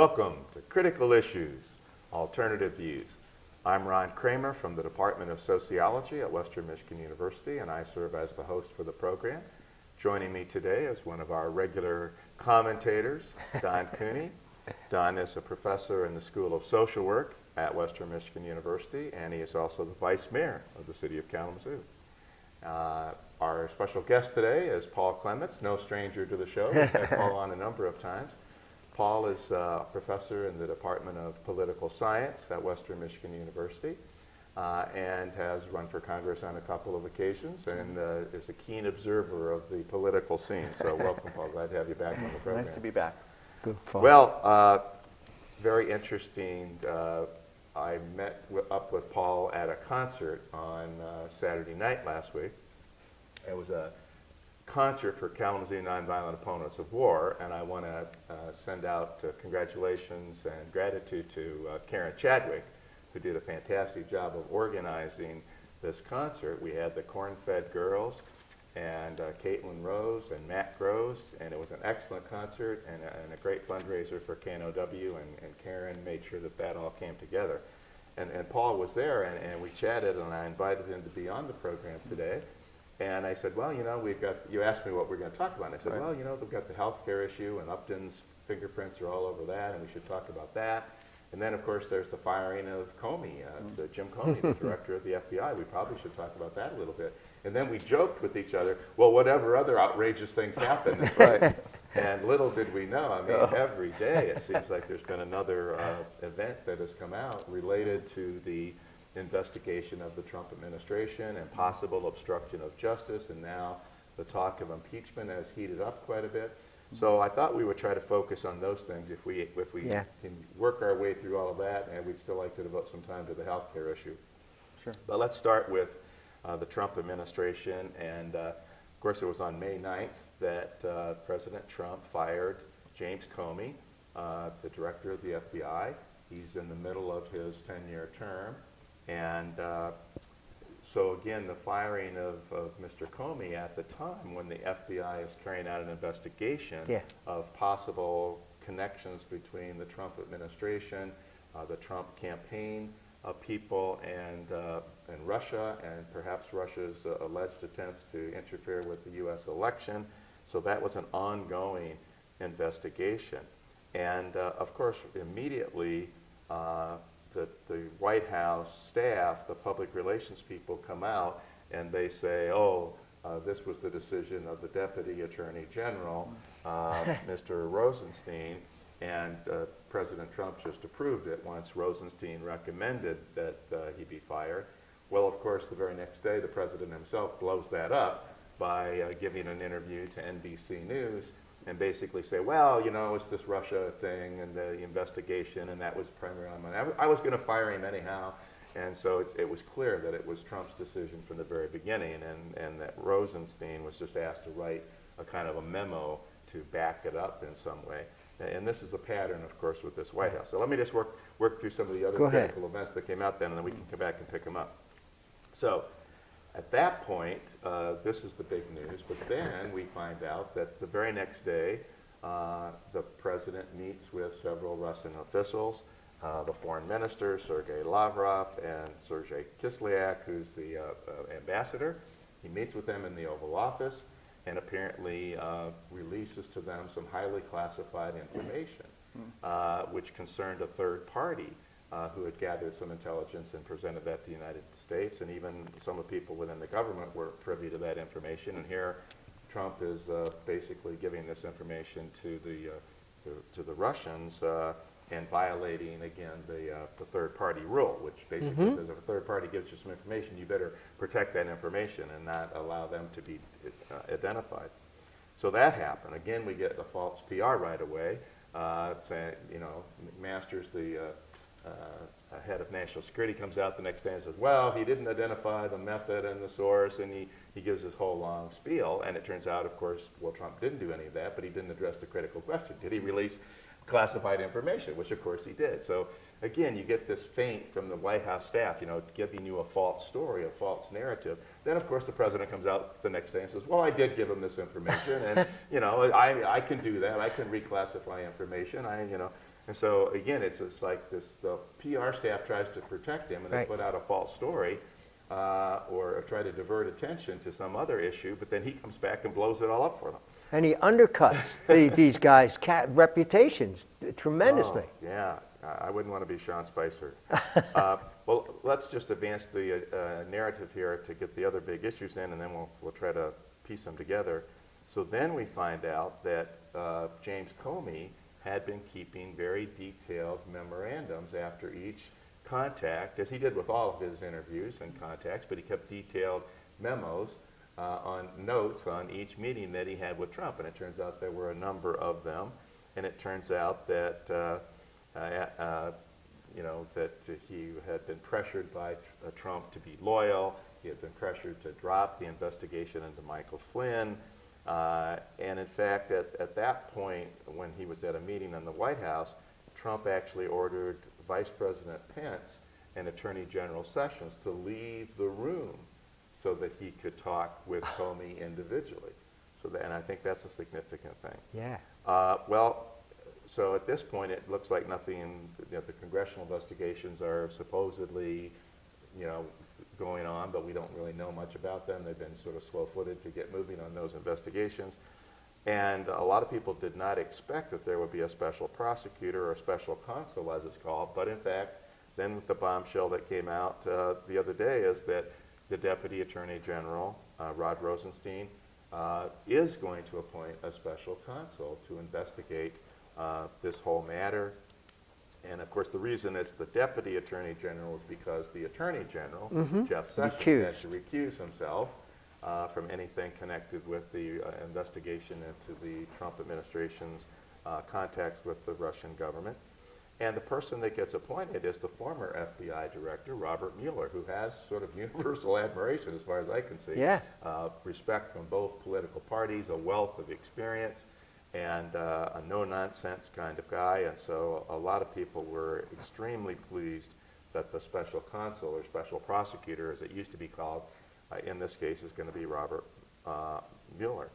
Welcome to Critical Issues, Alternative Views. I'm Ron Kramer from the Department of Sociology at Western Michigan University, and I serve as the host for the program. Joining me today is one of our regular commentators, Don Cooney. Don is a professor in the School of Social Work at Western Michigan University, and he is also the Vice Mayor of the City of Kalamazoo. Our special guest today is Paul Clements, no stranger to the show. We've had Paul on a number of times. Paul is a professor in the Department of Political Science at Western Michigan University and has run for Congress on a couple of occasions and is a keen observer of the political scene. So welcome, Paul. Glad to have you back on the program. Nice to be back. Good, Paul. Well, very interesting. I met up with Paul at a concert on Saturday night last week. It was a concert for Kalamazoo Nonviolent Opponents of War, and I want to send out congratulations and gratitude to Karen Chadwick, who did a fantastic job of organizing this concert. We had the Corn-Fed Girls and Caitlin Rose and Matt Groves, and it was an excellent concert and a great fundraiser for KNOW, and Karen made sure that that all came together. And Paul was there, and we chatted, and I invited him to be on the program today. And I said, well, you know, you asked me what we're going to talk about. And I said, well, you know, we've got the healthcare issue, and Upton's fingerprints are all over that, and we should talk about that. And then, of course, there's the firing of Comey, Jim Comey, the director of the FBI. We probably should talk about that a little bit. And then we joked with each other, well, whatever other outrageous things happen. Right. And little did we know, I mean, every day it seems like there's been another event that has come out related to the investigation of the Trump administration and possible obstruction of justice, and now the talk of impeachment has heated up quite a bit. So I thought we would try to focus on those things if we Yeah. can work our way through all of that, and we'd still like to devote some time to the healthcare issue. Sure. But let's start with the Trump administration, and of course it was on May 9th that President Trump fired James Comey, the director of the FBI. He's in the middle of his 10-year term. And so again, the firing of Mr. Comey at the time when the FBI is carrying out an investigation of possible connections between the Trump administration, the Trump campaign people, and Russia, and perhaps Russia's alleged attempts to interfere with the U.S. election. So that was an ongoing investigation. And of course, immediately, the White House staff, the public relations people come out and they say, oh, this was the decision of the Deputy Attorney General, Mr. Rosenstein, and President Trump just approved it once Rosenstein recommended that he be fired. Well, of course, the very next day, the President himself blows that up by giving an interview to NBC News and basically say, well, you know, it's this Russia thing and the investigation, and that was primarily on my... I was going to fire him anyhow, and so it was clear that it was Trump's decision from the very beginning, and that Rosenstein was just asked to write a kind of a memo to back it up in some way. And this is a pattern, of course, with this White House. So let me just work through some of the other critical events that came out then, and then we can come back and pick them up. So at that point, this is the big news, but then we find out that the very next day, the president meets with several Russian officials, the foreign minister, Sergei Lavrov, and Sergei Kislyak, who's the ambassador. He meets with them in the Oval Office and apparently releases to them some highly classified information, which concerned a third party who had gathered some intelligence and presented that to the United States, and even some of the people within the government were privy to that information. And here, Trump is basically giving this information to the Russians and violating again the third party rule, which basically says if a third party gives you some information, you better protect that information and not allow them to be identified. So that happened. Again, we get the false PR right away, saying, you know, McMaster's the head of national security comes out the next day and says, well, he didn't identify the method and the source, and he gives this whole long spiel, and it turns out, of course, well, Trump didn't do any of that, but he didn't address the critical question. Did he release classified information? Which, of course, he did. So, again, you get this feint from the White House staff, you know, giving you a false story, a false narrative. Then, of course, the president comes out the next day and says, well, I did give him this information, and, you know, I can do that. I can reclassify information. And so again, it's like this, the PR staff tries to protect him and they put out a false story or try to divert attention to some other issue, but then he comes back and blows it all up for them. And he undercuts these guys' reputations tremendously. Oh, yeah, I wouldn't want to be Sean Spicer. Well, let's just advance the narrative here to get the other big issues in, and then we'll try to piece them together. So then we find out that James Comey had been keeping very detailed memorandums after each contact, as he did with all of his interviews and contacts, but he kept detailed memos on notes on each meeting that he had with Trump, and it turns out there were a number of them, and it turns out that that he had been pressured by Trump to be loyal. He had been pressured to drop the investigation into Michael Flynn, and in fact, at that point, when he was at a meeting in the White House, Trump actually ordered Vice President Pence and Attorney General Sessions to leave the room so that he could talk with Comey individually. And I think that's a significant thing. Yeah. So at this point, it looks like nothing. The congressional investigations are supposedly, going on, but we don't really know much about them. They've been sort of slow-footed to get moving on those investigations. And a lot of people did not expect that there would be a special prosecutor or a special counsel, as it's called. But in fact, then with the bombshell that came out the other day is that the Deputy Attorney General, Rod Rosenstein, is going to appoint a special counsel to investigate this whole matter. And of course, the reason it's the Deputy Attorney General is because the Attorney General, Jeff Sessions, had to recuse himself from anything connected with the investigation into the Trump administration's contacts with the Russian government. And the person that gets appointed is the former FBI director, Robert Mueller, who has sort of universal admiration, as far as I can see. Yeah. Respect from both political parties, a wealth of experience, and a no-nonsense kind of guy. And so a lot of people were extremely pleased that the special counsel or special prosecutor, as it used to be called, in this case is going to be Robert Mueller.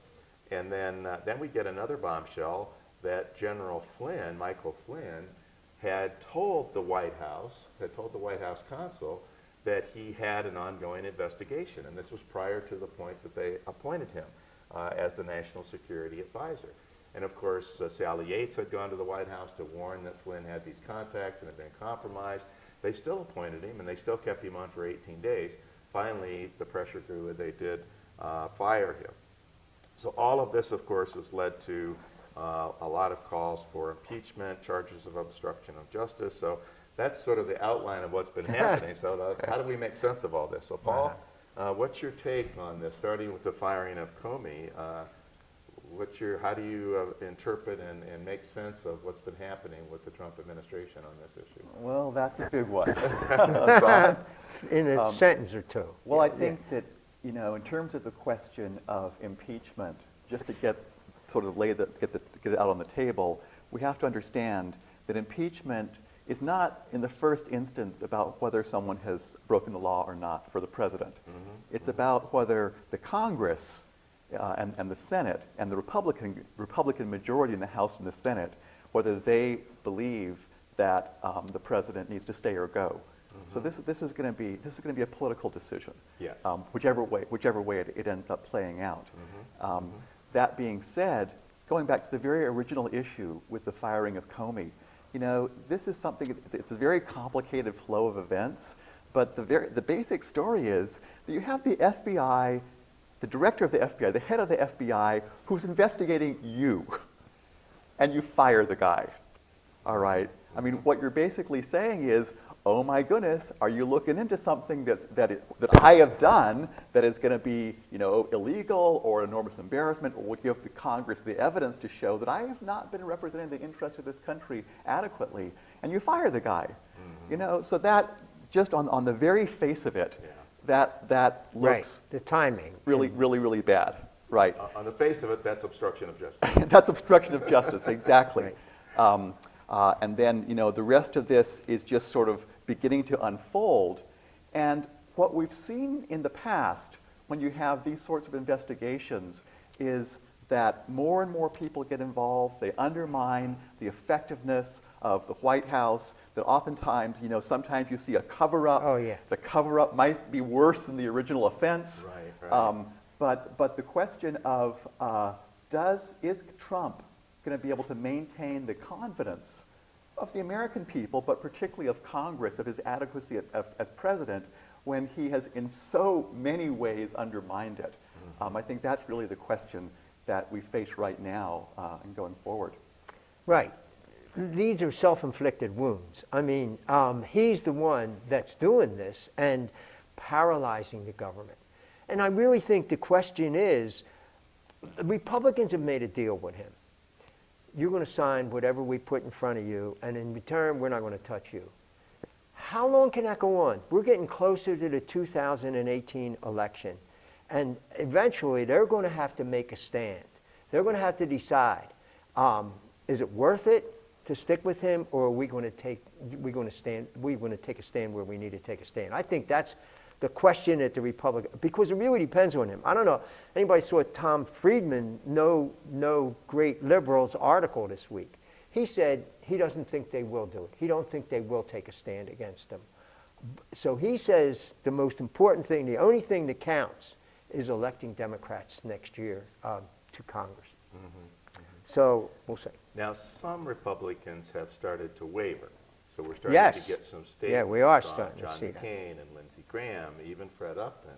And then we get another bombshell that General Flynn, Michael Flynn, had told the White House counsel that he had an ongoing investigation. And this was prior to the point that they appointed him as the National Security Advisor. And of course, Sally Yates had gone to the White House to warn that Flynn had these contacts and had been compromised. They still appointed him, and they still kept him on for 18 days. Finally, the pressure grew, and they did fire him. So all of this, of course, has led to a lot of calls for impeachment, charges of obstruction of justice. So that's sort of the outline of what's been happening. So how do we make sense of all this? So Paul, what's your take on this, starting with the firing of Comey? How do you interpret and make sense of what's been happening with the Trump administration on this issue? Well, that's a big one. In a sentence or two. Well, I think that, in terms of the question of impeachment, just to get it out on the table, we have to understand that impeachment is not, in the first instance, about whether someone has broken the law or not for the president. It's about whether the Congress and the Senate and the Republican majority in the House and the Senate, whether they believe that the president needs to stay or go. So this is going to be a political decision. Yes. Whichever way it ends up playing out. That being said, going back to the very original issue with the firing of Comey, this is something. It's a very complicated flow of events, but the basic story is that you have the FBI. The director of the FBI, the head of the FBI, who's investigating you, and you fire the guy, all right? I mean, what you're basically saying is, oh my goodness, are you looking into something that I have done that is going to be, illegal or enormous embarrassment, or would give the Congress the evidence to show that I have not been representing the interests of this country adequately, and you fire the guy, So that, just on the very face of it, that looks the timing really bad, right? On the face of it, that's obstruction of justice. That's obstruction of justice, exactly. And then, the rest of this is just sort of beginning to unfold. And what we've seen in the past, when you have these sorts of investigations, is that more and more people get involved. They undermine the effectiveness of the White House, that oftentimes, sometimes you see a cover-up. Oh, yeah. The cover-up might be worse than the original offense. Right. But the question of is Trump going to be able to maintain the confidence of the American people, but particularly of Congress, of his adequacy as president, when he has in so many ways undermined it? I think that's really the question that we face right now and going forward. Right. These are self-inflicted wounds. I mean, he's the one that's doing this and paralyzing the government. And I really think the question is, the Republicans have made a deal with him. You're going to sign whatever we put in front of you, and in return, we're not going to touch you. How long can that go on? We're getting closer to the 2018 election, and eventually they're going to have to make a stand. They're going to have to decide, is it worth it to stick with him, or are we going to take a stand where we need to take a stand? I think that's the question at the Republican, because it really depends on him. I don't know, anybody saw Tom Friedman, no great liberals article this week. He said he doesn't think they will do it. He don't think they will take a stand against him. So he says the most important thing, the only thing that counts, is electing Democrats next year to Congress. So we'll see. Now, some Republicans have started to waver. So we're starting Yes. to get some statements Yeah, we are from starting to John see that. McCain and Lindsey Graham, even Fred Upton,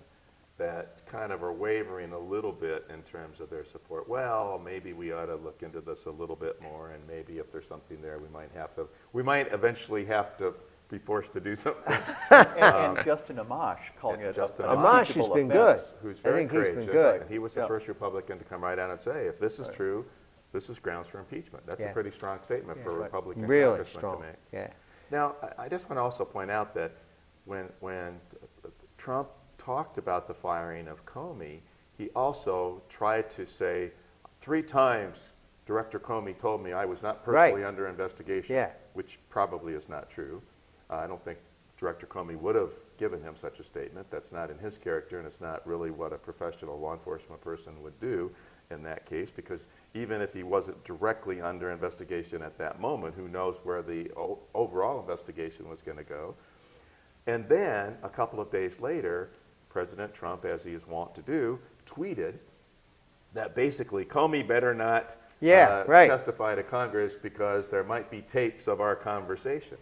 that kind of are wavering a little bit in terms of their support. Well, maybe we ought to look into this a little bit more, and maybe if there's something there, we might eventually have to be forced to do something. And Justin Amash calling it Justin an Amash has impeachable been offense. good. Who's I very think he's been courageous, good. and he was the Yeah. first Republican to come right out and say, if this is true, this is grounds for impeachment. That's a Yeah. pretty strong statement for a Right. Republican Really congressman strong. to make. Yeah. Now, I just want to also point out that when Trump talked about the firing of Comey, he also tried to say 3 times, Director Comey told me I was not personally Right. under investigation, Yeah. which probably is not true. I don't think Director Comey would have given him such a statement. That's not in his character, and it's not really what a professional law enforcement person would do in that case, because even if he wasn't directly under investigation at that moment, who knows where the overall investigation was going to go. And then, a couple of days later, President Trump, as he is wont to do, tweeted that basically Comey better not Right. testify to Congress because there might be tapes of our conversation.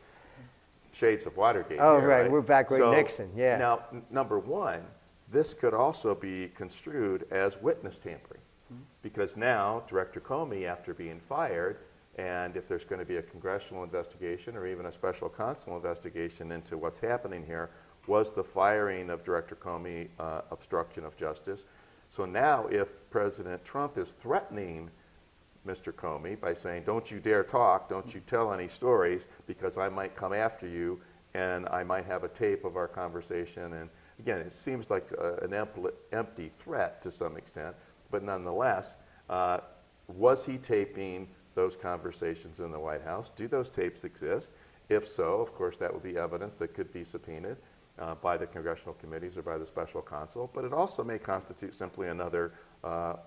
Shades of Watergate. Oh, here, right. We're back with So, Nixon, yeah. Now, number one, this could also be construed as witness tampering, because now Director Comey, after being fired, and if there's going to be a congressional investigation or even a special counsel investigation into what's happening here, was the firing of Director Comey obstruction of justice. So now if President Trump is threatening Mr. Comey by saying, don't you dare talk, don't you tell any stories, because I might come after you and I might have a tape of our conversation. And again, it seems like an empty threat to some extent, but nonetheless, was he taping those conversations in the White House? Do those tapes exist? If so, of course, that would be evidence that could be subpoenaed by the congressional committees or by the special counsel, but it also may constitute simply another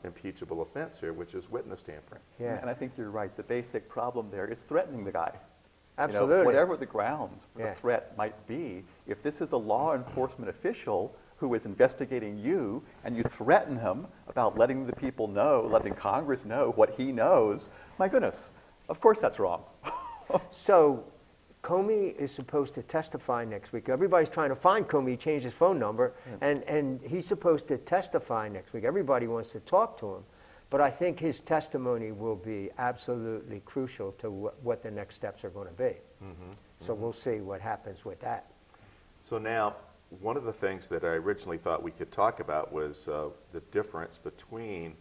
impeachable offense here, which is witness tampering. Yeah. And I think you're right. The basic problem there is threatening the guy. Absolutely. Whatever the grounds for Yeah. the threat might be, if this is a law enforcement official who is investigating you and you threaten him about letting the people know, letting Congress know what he knows, my goodness, of course that's wrong. So Comey is supposed to testify next week. Everybody's trying to find Comey. He changed his phone number, and he's supposed to testify next week. Everybody wants to talk to him. But I think his testimony will be absolutely crucial to what the next steps are going to be. So we'll see what happens with that. So now, one of the things that I originally thought we could talk about was the difference between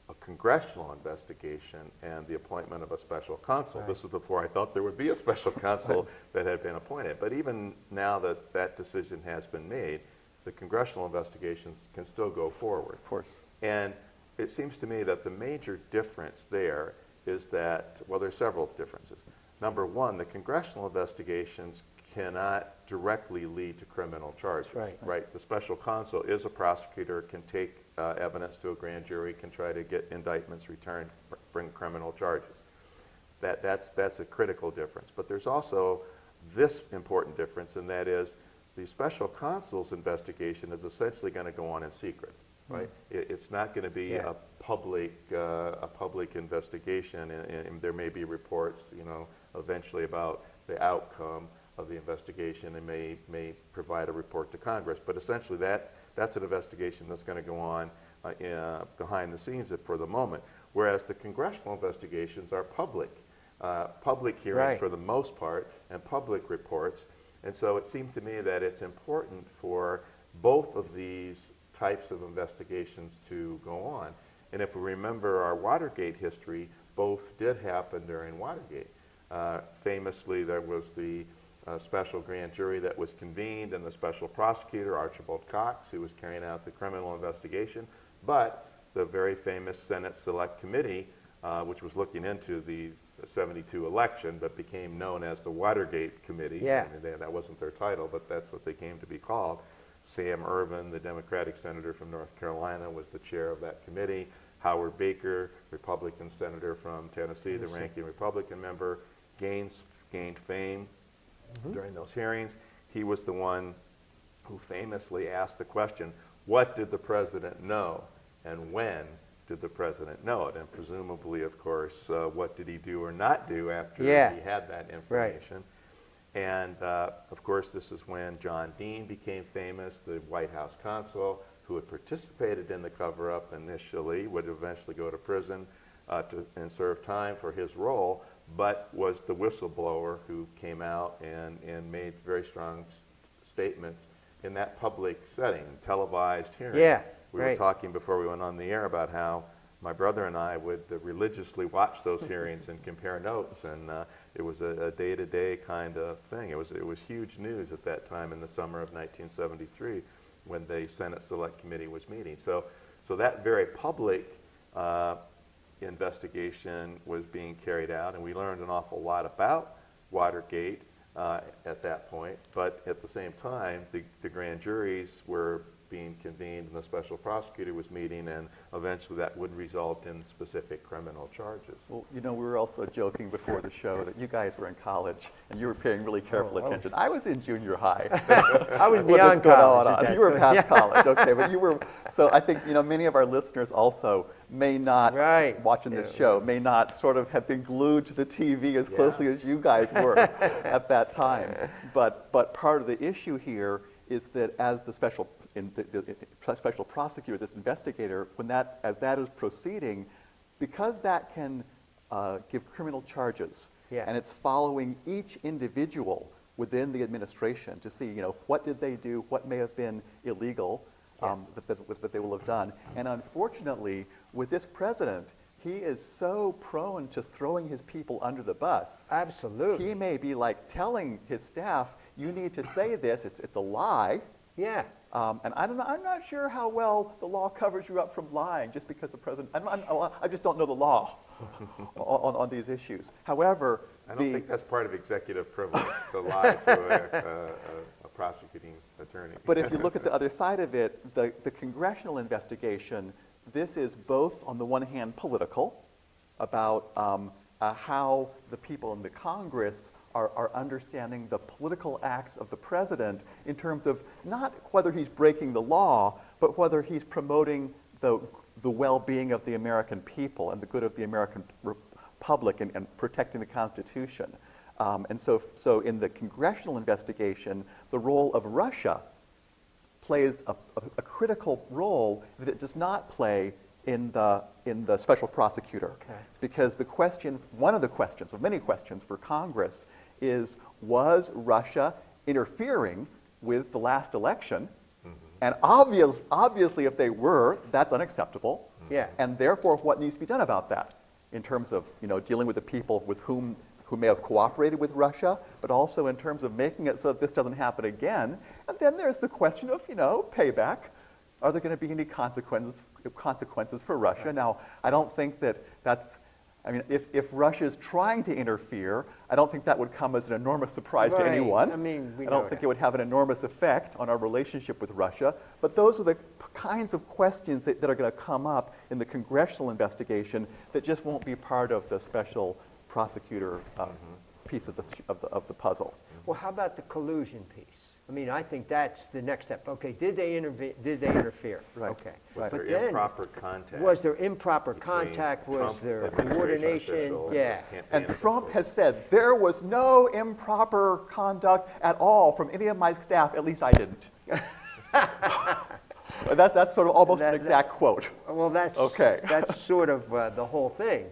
a congressional investigation and the appointment of a special counsel. Right. This is before I thought there would be a special counsel that had been appointed. But even now that that decision has been made, the congressional investigations can still go forward. Of course. And it seems to me that the major difference there is that, well, there's several differences. Number one, the congressional investigations cannot directly lead to criminal charges. Right. The special counsel is a prosecutor, can take evidence to a grand jury, can try to get indictments returned, bring criminal charges. That's a critical difference. But there's also this important difference, and that is the special counsel's investigation is essentially going to go on in secret. Right? It's not going to be a public investigation, and there may be reports, eventually about the outcome of the investigation, and may provide a report to Congress. But essentially, that's an investigation that's going to go on behind the scenes for the moment. Whereas the congressional investigations are public hearings for the most part, and public reports. And so it seemed to me that it's important for both of these types of investigations to go on. And if we remember our Watergate history, both did happen during Watergate. Famously, there was the special grand jury that was convened, and the special prosecutor, Archibald Cox, who was carrying out the criminal investigation. But the very famous Senate Select Committee, which was looking into the 72 election, but became known as the Watergate Committee. Yeah. I mean, that wasn't their title, but that's what they came to be called. Sam Ervin, the Democratic senator from North Carolina, was the chair of that committee. Howard Baker, Republican senator from Tennessee, the ranking Republican member, gained fame during those hearings. He was the one who famously asked the question, what did the president know, and when did the president know it? And presumably, of course, what did he do or not do after he had that information? Right. And of course, this is when John Dean became famous, the White House counsel who had participated in the cover-up initially, would eventually go to prison and serve time for his role, but was the whistleblower who came out and made very strong statements in that public setting, televised hearing. Yeah, we were talking before we went on the air about how my brother and I would religiously watch those hearings and compare notes, and it was a day-to-day kind of thing. It was huge news at that time in the summer of 1973 when the Senate Select Committee was meeting. So that very public investigation was being carried out, and we learned an awful lot about Watergate at that point. But at the same time, the grand juries were being convened, and the special prosecutor was meeting, and eventually that would result in specific criminal charges. Well, we were also joking before the show that you guys were in college and you were paying really careful attention. I was in junior high. I was beyond college. You were past college, okay, but you were. So I think many of our listeners also may not, watching this show, may not sort of have been glued to the TV as closely as you guys were at that time. But part of the issue here is that as the special prosecutor, this investigator, as that is proceeding, because that can give criminal charges, and it's following each individual within the administration to see, what did they do, what may have been illegal that they will have done. And unfortunately, with this president, he is so prone to throwing his people under the bus. Absolutely. He may be like telling his staff, you need to say this, it's a lie. Yeah. And I'm not sure how well the law covers you up from lying just because the president, I just don't know the law on these issues. However, I don't think that's part of executive privilege to lie to a prosecuting attorney. But if you look at the other side of it, the congressional investigation, this is both on the one hand political, about how the people in the Congress are understanding the political acts of the president in terms of not whether he's breaking the law, but whether he's promoting the well-being of the American people and the good of the American public and protecting the Constitution. And so in the congressional investigation, the role of Russia plays a critical role that it does not play in the special prosecutor. Okay. Because one of the questions, of many questions for Congress, is was Russia interfering with the last election? And obviously, if they were, that's unacceptable. Yeah. And therefore, what needs to be done about that in terms of dealing with the people who may have cooperated with Russia, but also in terms of making it so that this doesn't happen again. And then there's the question of payback. Are there going to be any consequences for Russia? Now, I don't think that's I mean, if Russia's trying to interfere, I don't think that would come as an enormous surprise to Right. anyone. I mean, we I don't know think that. it would have an enormous effect on our relationship with Russia. But those are the kinds of questions that are going to come up in the congressional investigation that just won't be part of the special prosecutor piece of the puzzle. Well, how about the collusion piece? I mean, I think that's the next step. Okay, did they interfere? Right. Okay. Was But there then, improper contact? was there improper between contact? Was Trump there administration coordination? official and Yeah. campaign And Trump officials? has said there was no improper conduct at all from any of my staff, at least I didn't. That's sort of almost an That- exact quote. Well, that's Okay. that's sort of the whole thing.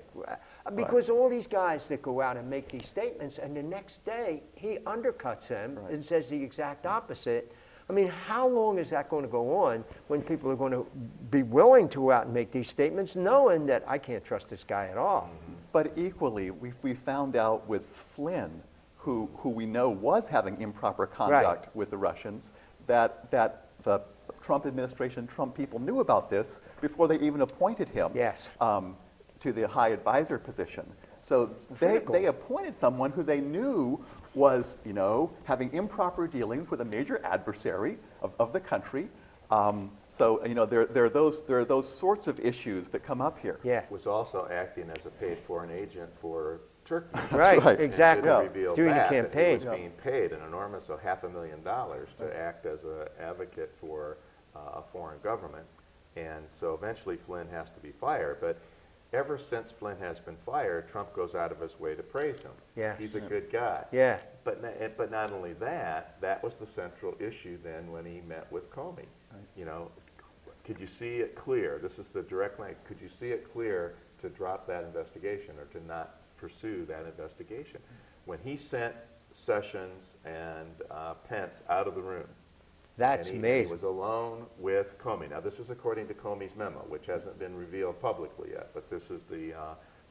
Because all these guys that go out and make these statements, and the next day he undercuts them Right. and says the exact opposite. I mean, how long is that going to go on when people are going to be willing to go out and make these statements, knowing that I can't trust this guy at all? But equally, we found out with Flynn, who we know was having improper conduct with the Russians, that the Trump administration, Trump people knew about this before they even appointed him Yes. to the high advisor position. So Critical. they appointed someone who they knew was, having improper dealings with a major adversary of the country. So there are those sorts of issues that come up here. Yeah. Was also acting as a paid-for agent for Turkey. Right, right. exactly. And didn't reveal During the that he campaign. was being paid an enormous $500,000 to act as an advocate for a foreign government. And so eventually Flynn has to be fired. But ever since Flynn has been fired, Trump goes out of his way to praise him. Yes. He's a good guy. Yeah. But not only that, that was the central issue then when he met with Comey. Could you see it clear? This is the direct link. Could you see it clear to drop that investigation or to not pursue that investigation? When he sent Sessions and Pence out of the room, That's and he amazing. was alone with Comey. Now, this is according to Comey's memo, which hasn't been revealed publicly yet, but this is the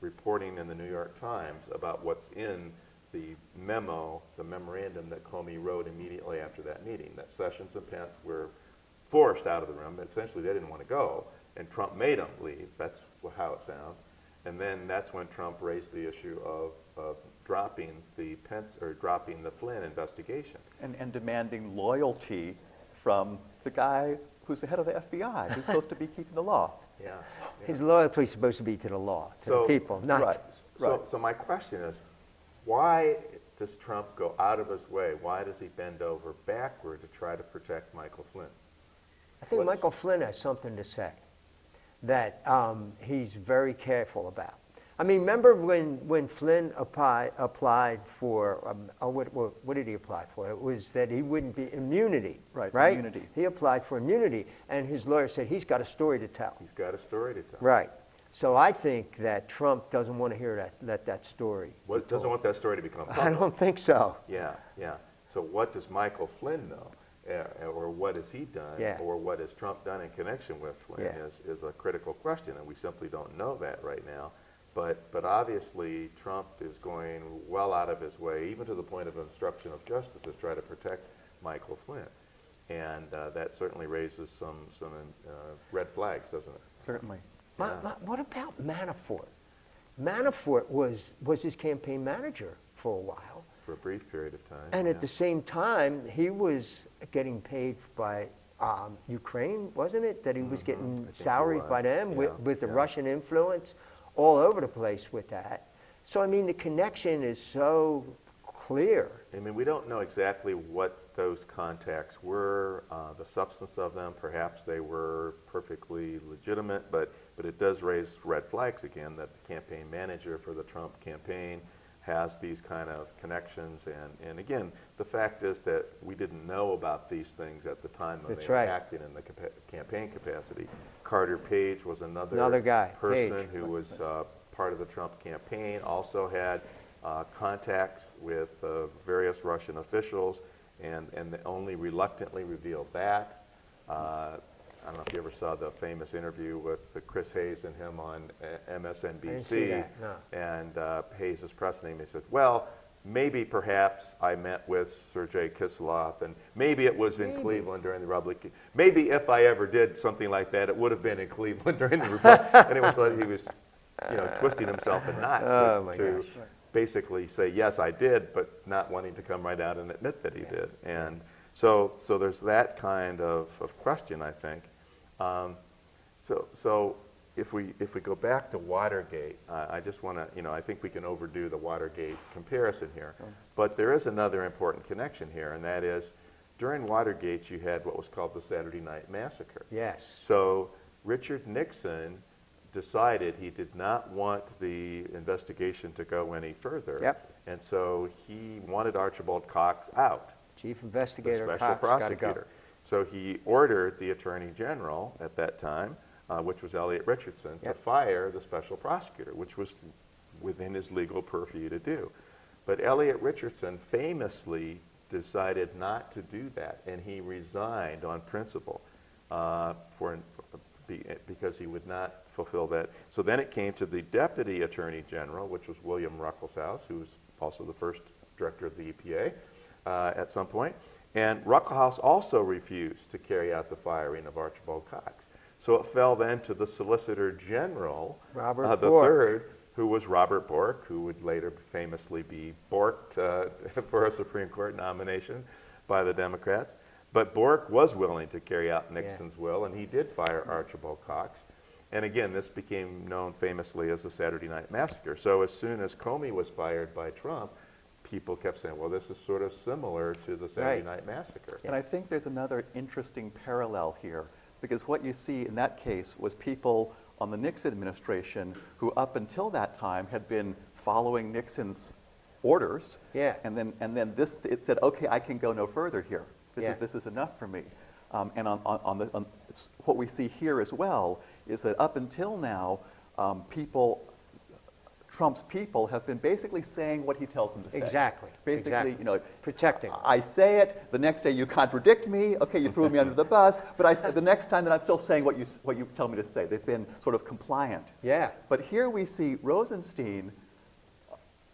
reporting in the New York Times about what's in the memo, the memorandum that Comey wrote immediately after that meeting, that Sessions and Pence were forced out of the room. Essentially, they didn't want to go, and Trump made them leave. That's how it sounds. And then that's when Trump raised the issue of dropping the Flynn investigation. And demanding loyalty from the guy who's the head of the FBI, who's supposed to be keeping the law. Yeah. His loyalty is supposed to be to the law, to the people, not Right. So my question is, why does Trump go out of his way? Why does he bend over backward to try to protect Michael Flynn? I think What's- Michael Flynn has something to say that he's very careful about. I mean, remember when Flynn applied for, what did he apply for? It was that he wouldn't be immunity, Right, right? immunity. He applied for immunity, and his lawyer said he's got a story to tell. He's got a story to tell. Right. So I think that Trump doesn't want to hear that story. What, doesn't want that story to become I public. don't think so. Yeah. So what does Michael Flynn know? Or what has he done? Yeah. Or what has Trump done in connection with Flynn Yeah. is a critical question, and we simply don't know that right now. But obviously, Trump is going well out of his way, even to the point of obstruction of justice, to try to protect Michael Flynn. And that certainly raises some red flags, doesn't it? Certainly. What about Manafort? Manafort was his campaign manager for a while. For a brief period of time. And at the same time, he was getting paid by Ukraine, wasn't it? That he was getting think he salaries by was. them Yeah, with the yeah. Russian influence all over the place with that. So, I mean, the connection is so clear. I mean, we don't know exactly what those contacts were, the substance of them. Perhaps they were perfectly legitimate, but it does raise red flags again that the campaign manager for the Trump campaign has these kind of connections. And again, the fact is that we didn't know about these things at the time when That's they were right. acting in the campaign capacity. Carter Page was Another guy, person Page. who was part of the Trump campaign, also had contacts with various Russian officials, and they only reluctantly revealed that. I don't know if you ever saw the famous interview with Chris Hayes and him on MSNBC. I didn't see that, no. And Hayes is pressing him. He said, well, maybe perhaps I met with Sergei Kislov, and maybe it was in Cleveland during the Republican. Maybe if I ever did something like that, it would have been in Cleveland during the Republican. And it was like he was twisting himself in knots Oh, my to gosh. basically say, yes, I did, but not wanting to come right out and admit that he did. And so there's that kind of question, I think. So if we go back to Watergate, I just want to, I think we can overdo the Watergate comparison here. But there is another important connection here, and that is during Watergate, you had what was called the Saturday Night Massacre. Yes. So Richard Nixon decided he did not want the investigation to go any further. Yep. And so he wanted Archibald Cox out, Chief the investigator special Cox gotta prosecutor. go. So he ordered the Attorney General at that time, which was Elliot Richardson, to Yep. fire the special prosecutor, which was within his legal purview to do. But Elliot Richardson famously decided not to do that, and he resigned on principle because he would not fulfill that. So then it came to the Deputy Attorney General, which was William Ruckelshaus, who was also the first director of the EPA at some point. And Ruckelshaus also refused to carry out the firing of Archibald Cox. So it fell then to the Solicitor General, Robert the Bork. third, who was Robert Bork, who would later famously be borked for a Supreme Court nomination by the Democrats. But Bork was willing to carry out Nixon's will, and he did fire Archibald Cox. And again, this became known famously as the Saturday Night Massacre. So as soon as Comey was fired by Trump, people kept saying, well, this is sort of similar to the Saturday Night Massacre. And I think there's another interesting parallel here, because what you see in that case was people on the Nixon administration who up until that time had been following Nixon's orders. Yeah. And then it said, okay, I can go no further here. Yeah. This is enough for me. And on what we see here as well is that up until now, Trump's people have been basically saying what he tells them to say. Exactly. Basically, exactly. Protecting. I say it, the next day you contradict me, okay, you threw me under the bus, but the next time then I'm still saying what you tell me to say. They've been sort of compliant. Yeah. But here we see Rosenstein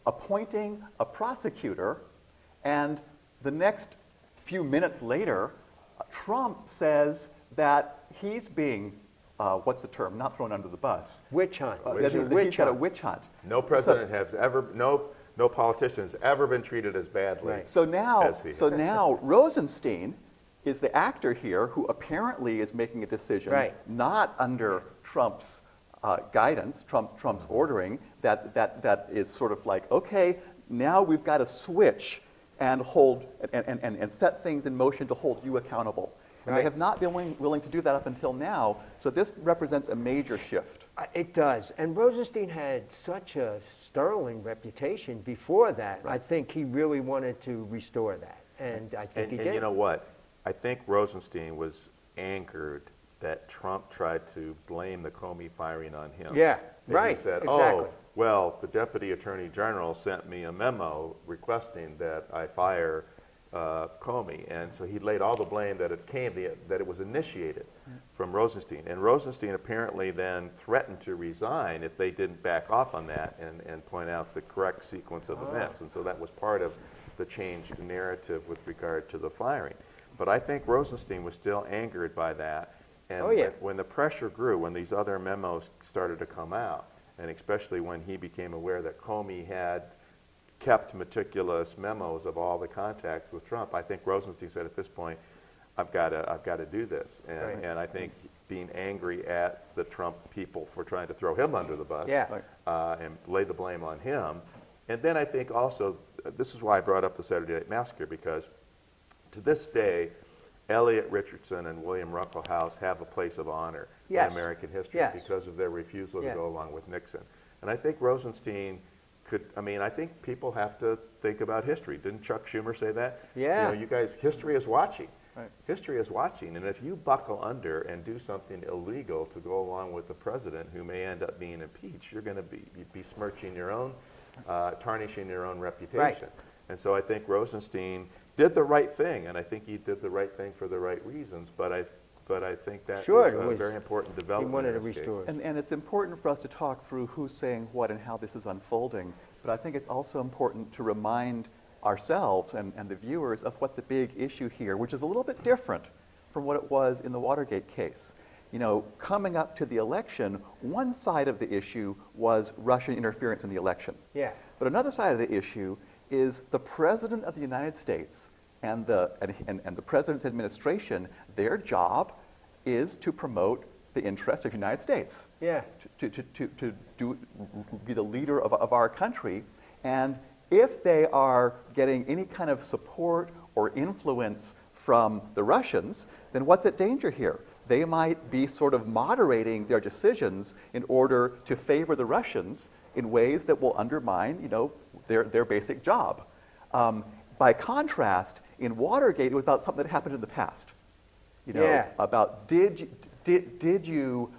appointing a prosecutor, and the next few minutes later, Trump says that he's being, what's the term, not thrown under the bus. Witch hunt. That he's got a witch hunt. No president has ever, no politician has ever been treated as badly. Right. So now, As he- Rosenstein is the actor here who apparently is making a decision, Right. not under Trump's guidance, Trump's ordering, that is sort of like, okay, now we've got to switch and hold and set things in motion to hold you accountable. And Right. they have not been willing to do that up until now. So this represents a major shift. It does. And Rosenstein had such a sterling reputation before that. I think he really wanted to restore that. And I think he did. And you know what? I think Rosenstein was angered that Trump tried to blame the Comey firing on him. Yeah, And right, He said, exactly. oh, well, the Deputy Attorney General sent me a memo requesting that I fire Comey. And so he laid all the blame that it was initiated from Rosenstein. And Rosenstein apparently then threatened to resign if they didn't back off on that and point out the correct sequence of events. And so that was part of the changed narrative with regard to the firing. But I think Rosenstein was still angered by that. And Oh, yeah. when the pressure grew, when these other memos started to come out, and especially when he became aware that Comey had kept meticulous memos of all the contacts with Trump, I think Rosenstein said at this point, I've got to do this. And, Right. and I think being angry at the Trump people for trying to throw him under the bus Yeah. and lay the blame on him. And then I think also, this is why I brought up the Saturday Night Massacre, because to this day, Elliot Richardson and William Ruckelshaus have a place of honor Yes. in American history Yes. because of their refusal Yeah. to go along with Nixon. And I think Rosenstein I think people have to think about history. Didn't Chuck Schumer say that? Yeah. You guys, history is watching. Right. History is watching, and if you buckle under and do something illegal to go along with the president who may end up being impeached, you're going to be besmirching your own, tarnishing your own reputation. Right. And so I think Rosenstein did the right thing, and I think he did the right thing for the right reasons, but I think that Sure, was it a was- very important He development. wanted to in this case. restore. And it's important for us to talk through who's saying what and how this is unfolding. But I think it's also important to remind ourselves and the viewers of what the big issue here, which is a little bit different from what it was in the Watergate case. coming up to the election, one side of the issue was Russian interference in the election. Yeah. But another side of the issue is the President of the United States and the President's administration, their job is to promote the interests of the United States. Yeah. To be the leader of our country. And if they are getting any kind of support or influence from the Russians, then what's at danger here? They might be sort of moderating their decisions in order to favor the Russians in ways that will undermine, their basic job. By contrast, in Watergate, it was about something that happened in the past. Yeah. About did you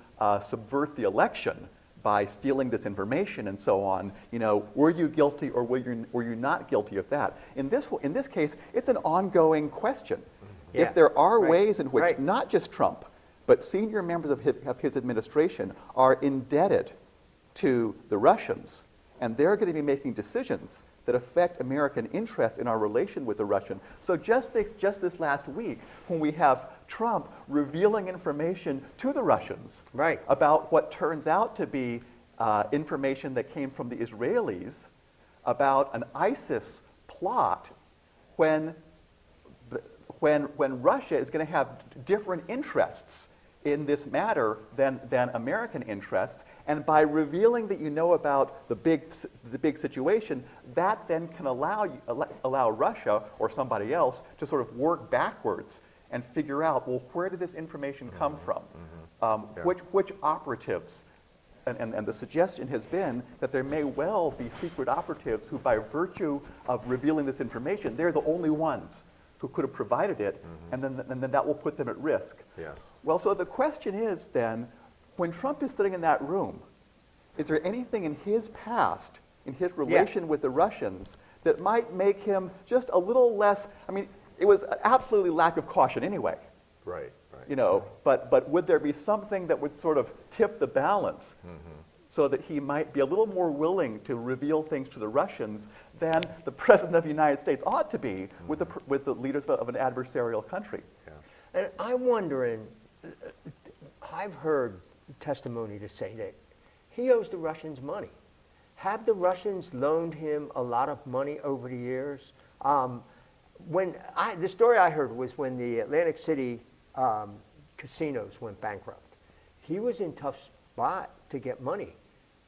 subvert the election by stealing this information and so on? Were you guilty or were you not guilty of that? In this case, it's an ongoing question. Yeah. If there are Right. ways in which Right. not just Trump, but senior members of his administration are indebted to the Russians, and they're going to be making decisions that affect American interests in our relation with the Russian. So just this last week, when we have Trump revealing information to the Russians Right. about what turns out to be information that came from the Israelis about an ISIS plot, when Russia is going to have different interests in this matter than American interests, and by revealing that about the big situation, that then can allow Russia or somebody else to sort of work backwards and figure out, well, where did this information come from? Which operatives? And the suggestion has been that there may well be secret operatives who, by virtue of revealing this information, they're the only ones who could have provided it, and then that will put them at risk. Yes. Well, so the question is then, when Trump is sitting in that room, is there anything in his past, in his relation with the Russians, that might make him just a little less, it was absolutely lack of caution anyway. Right. But would there be something that would sort of tip the balance so that he might be a little more willing to reveal things to the Russians than the President of the United States ought to be with the leaders of an adversarial country? Yeah. And I'm wondering, I've heard testimony to say that he owes the Russians money. Have the Russians loaned him a lot of money over the years? The story I heard was when the Atlantic City casinos went bankrupt. He was in a tough spot to get money,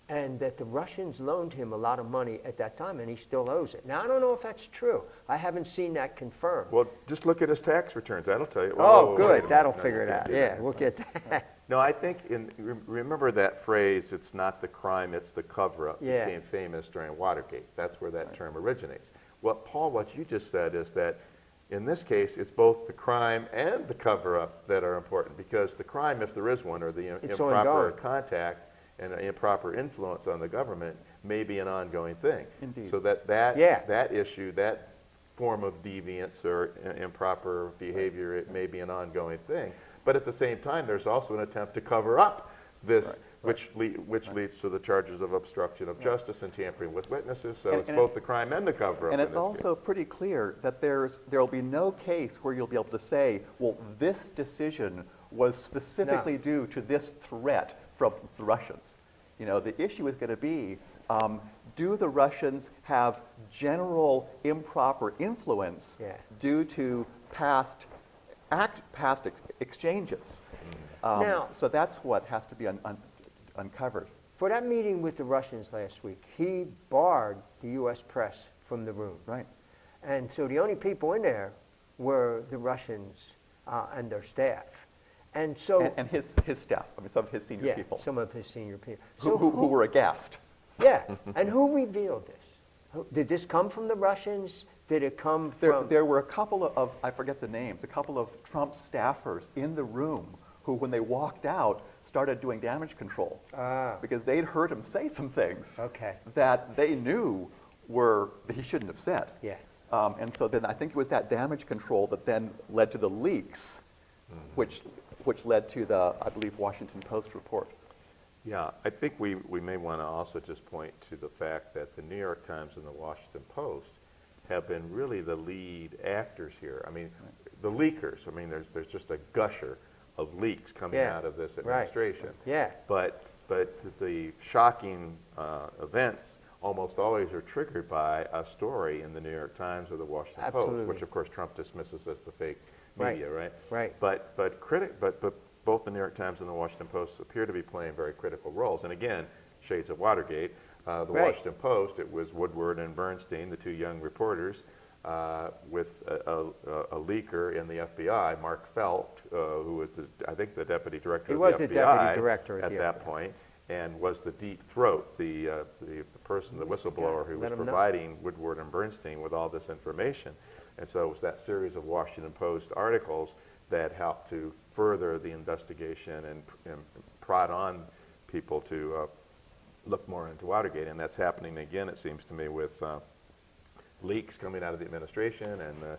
and that the Russians loaned him a lot of money at that time, and he still owes it. Now, I don't know if that's true. I haven't seen that confirmed. Well, just look at his tax returns. That'll tell you. Oh, Wait a good. minute. That'll No, figure you it can't out. do Yeah, that. we'll get that. No, I think, remember that phrase, it's not the crime, it's the cover-up, Yeah. became famous during Watergate. That's where that term originates. Paul, what you just said is that in this case, it's both the crime and the cover-up that are important, because the crime, if there is one, or the It's improper ongoing. contact and improper influence on the government may be an ongoing thing. Indeed. So that issue, that form of deviance or improper behavior, it may be an ongoing thing. But at the same time, there's also an attempt to cover up this, which leads to the charges of obstruction of justice and tampering with witnesses. So it's both the crime and the cover-up. And in it's this also pretty clear that there will be no case where you'll be able to say, well, this decision was specifically due to this threat from the Russians. The issue is going to be, do the Russians have general improper influence due to past exchanges? Now- So that's what has to be uncovered. For that meeting with the Russians last week, he barred the U.S. press from the room. Right. And so the only people in there were the Russians and their staff. And so... And his staff, some of his senior people. some of his senior people. Who were aghast. Yeah, and who revealed this? Did this come from the Russians? Did it come from... There were a couple of, I forget the names, a couple of Trump staffers in the room who, when they walked out, started doing damage control. Because they'd heard him say some things that they knew that he shouldn't have said. Yeah. And so then I think it was that damage control that then led to the leaks, which led to the, I believe, Washington Post report. Yeah, I think we may want to also just point to the fact that the New York Times and the Washington Post have been really the lead actors here. The leakers, there's just a gusher of leaks coming Yeah. out of this Right. administration. Yeah. But the shocking events almost always are triggered by a story in the New York Times or the Washington Absolutely. Post, which of course Trump dismisses as the fake Right. media, right? Right. But both the New York Times and the Washington Post appear to be playing very critical roles. And again, shades of Watergate. The Right. Washington Post, it was Woodward and Bernstein, the two young reporters, with a leaker in the FBI, Mark Felt, who was, I think, the deputy director He of was the the FBI deputy director at the that FBI. point, and was the deep throat, the person, the whistleblower who was Let him know. providing Woodward and Bernstein with all this information. And so it was that series of Washington Post articles that helped to further the investigation and prod on people to look more into Watergate. And that's happening again, it seems to me, with leaks coming out of the administration and the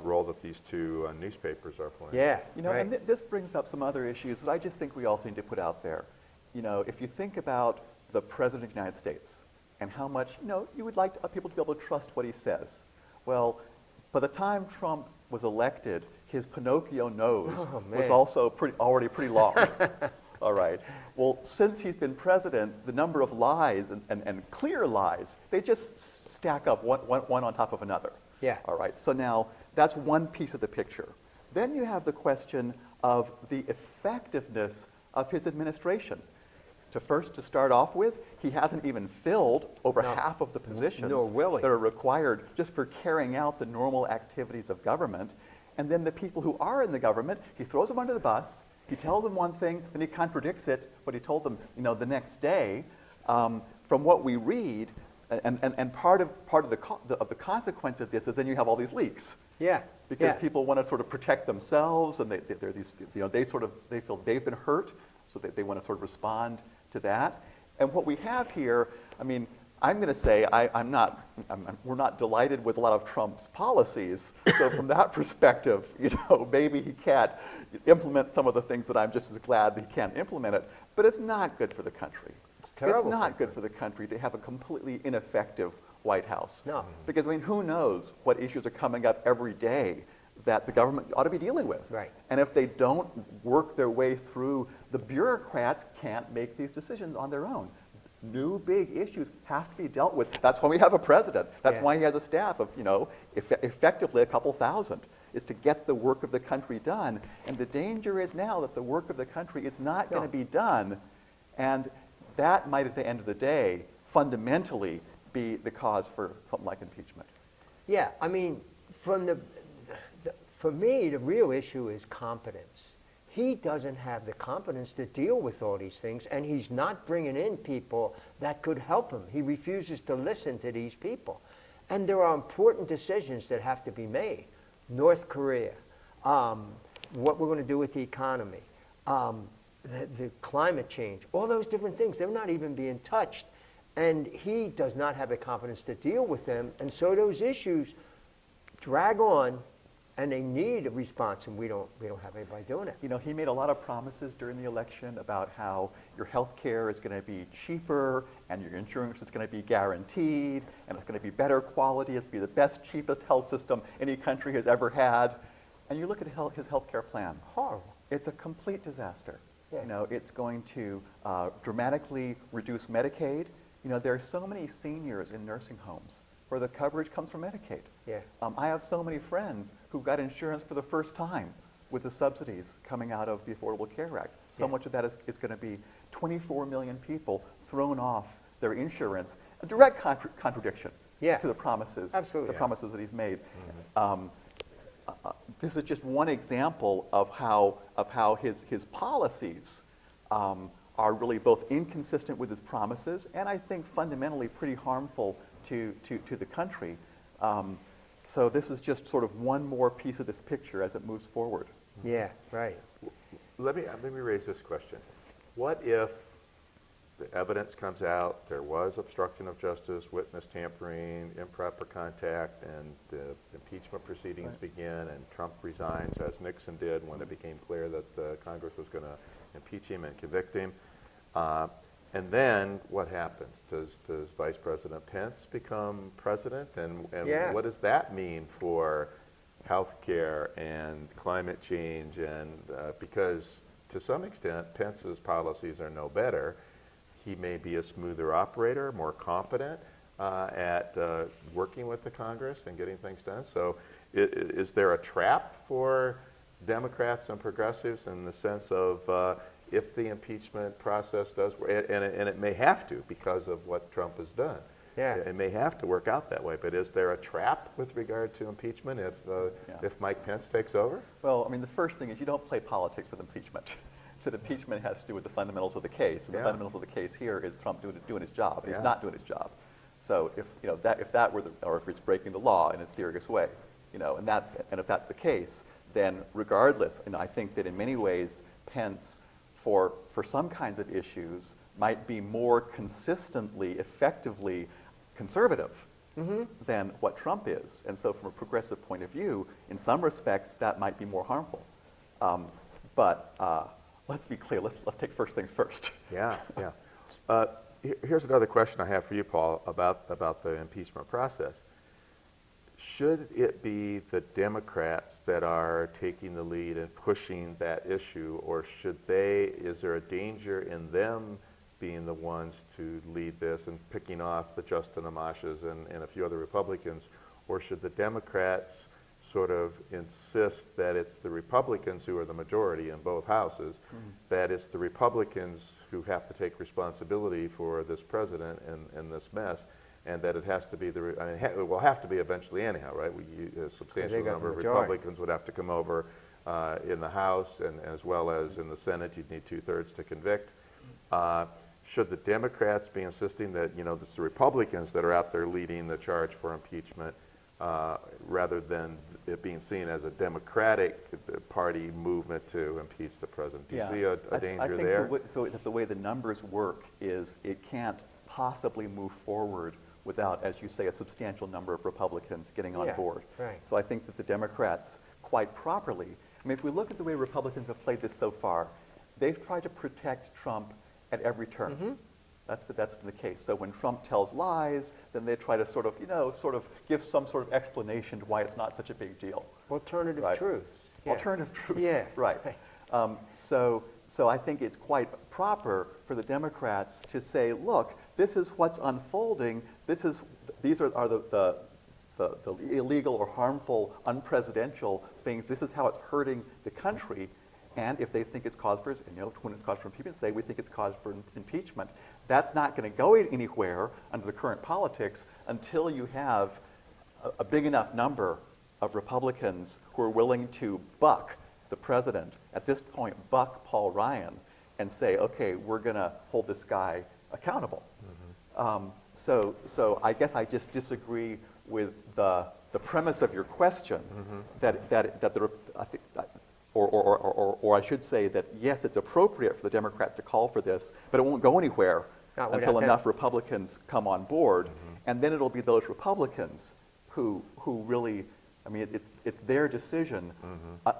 role that these two newspapers are playing. Yeah. You know, right. and this brings up some other issues that I just think we all seem to put out there. You know, if you think about the President of the United States and how much, you know, you would like people to be able to trust what he says. Well, by the time Trump was elected, his Pinocchio nose Oh, was man. also already pretty long. All right. Well, since he's been president, the number of lies and clear lies, they just stack up one on top of another. Yeah. All right. So now that's one piece of the picture. Then you have the question of the effectiveness of his administration. To start off with, he hasn't even filled over No. half of the positions Nor will he. that are required just for carrying out the normal activities of government. And then the people who are in the government, he throws them under the bus. He tells them one thing, then he contradicts it, what he told them, you know, the next day. From what we read, and part of the consequence of this is then you have all these leaks. Yeah. Because yeah. people want to sort of protect themselves, and they're these, you know, they feel they've been hurt, so they want to sort of respond to that. And what we have here, I mean, I'm going to say we're not delighted with a lot of Trump's policies. So from that perspective, you know, maybe he can't implement some of the things that I'm just as glad that he can't implement it. But it's not good for the country. It's terrible not good for the country to have a completely ineffective White House. No. Because, I mean, who knows what issues are coming up every day that the government ought to be dealing with. Right. And if they don't work their way through, the bureaucrats can't make these decisions on their own. New big issues have to be dealt with. That's why we have a president. That's Yeah. why he has a staff of, you know, effectively a couple thousand, is to get the work of the country done. And the danger is now that the work of the country is not going to be done, and that might, at the end of the day, fundamentally be the cause for something like impeachment. Yeah, I mean, for me, the real issue is competence. He doesn't have the competence to deal with all these things, and he's not bringing in people that could help him. He refuses to listen to these people. And there are important decisions that have to be made. North Korea, what we're going to do with the economy, the climate change, all those different things, they're not even being touched. And he does not have the competence to deal with them. And so those issues drag on, and they need a response, and we don't have anybody doing it. You know, he made a lot of promises during the election about how your health care is going to be cheaper and your insurance is going to be guaranteed and it's going to be better quality. It's going to be the best, cheapest health system any country has ever had. And you look at his health care plan. Horrible. It's a complete disaster. Yeah. You know, it's going to dramatically reduce Medicaid. You know, there are so many seniors in nursing homes where the coverage comes from Medicaid. Yeah. I have so many friends who got insurance for the first time with the subsidies coming out of the Affordable Care Act. So Yeah. much of that is going to be 24 million people thrown off their insurance. A direct contradiction Yeah. to the promises, Absolutely. the promises that he's made. This is just one example of how his policies are really both inconsistent with his promises and I think fundamentally pretty harmful to the country. So this is just sort of one more piece of this picture as it moves forward. Yeah, right. Let me raise this question. What if the evidence comes out, there was obstruction of justice, witness tampering, improper contact, and the impeachment proceedings begin, and Trump resigns, as Nixon did when it became clear that Congress was going to impeach him and convict him. And then what happens? Does Vice President Pence become president? And Yeah. what does that mean for healthcare and climate change, and because to some extent Pence's policies are no better, he may be a smoother operator, more competent at working with the Congress and getting things done. So is there a trap for Democrats and progressives in the sense of if the impeachment process does, and it may have to because of what Trump has done. Yeah. It may have to work out that way, but is there a trap with regard to impeachment if Mike Pence takes over? Well, I mean, the first thing is you don't play politics with impeachment. That impeachment has to do with the fundamentals of the case, and the fundamentals of the case here is Trump doing his job. He's not doing his job. So if that were or if it's breaking the law in a serious way, and if that's the case, then regardless, and I think that in many ways Pence, for some kinds of issues, might be more consistently, effectively conservative than what Trump is. And so from a progressive point of view, in some respects, that might be more harmful. But let's be clear, let's take first things first. Yeah. Here's another question I have for you, Paul, about the impeachment process. Should it be the Democrats that are taking the lead and pushing that issue, or is there a danger in them being the ones to lead this and picking off the Justin Amashas and a few other Republicans, or should the Democrats sort of insist that it's the Republicans who are the majority in both houses, that it's the Republicans who have to take responsibility for this president and this mess, and that it has to be it will have to be eventually anyhow, right? A substantial number of Republicans would have to come over in the House, and as well as in the Senate, you'd need 2/3 to convict. Should the Democrats be insisting that, it's the Republicans that are out there leading the charge for impeachment, rather than it being seen as a Democratic Party movement to impeach the president? Do you see a danger there? I think the way the numbers work is it can't possibly move forward without, as you say, a substantial number of Republicans getting on board. Right. So I think that the Democrats, quite properly, if we look at the way Republicans have played this so far, they've tried to protect Trump at every turn. That's been the case. So when Trump tells lies, then they try to sort of give some sort of explanation to why it's not such a big deal. Alternative truths. Yeah. Alternative truths. Yeah. Right. So I think it's quite proper for the Democrats to say, look, this is what's unfolding. These are the illegal or harmful, unpresidential things. This is how it's hurting the country. And if they think it's cause for, when it's cause for impeachment, say we think it's cause for impeachment. That's not going to go anywhere under the current politics until you have a big enough number of Republicans who are willing to buck the president, at this point buck Paul Ryan, and say, okay, we're going to hold this guy accountable. So I guess I just disagree with the premise of your question, or I should say that yes, it's appropriate for the Democrats to call for this, but it won't go anywhere until enough Republicans come on board, and then it'll be those Republicans who really, it's their decision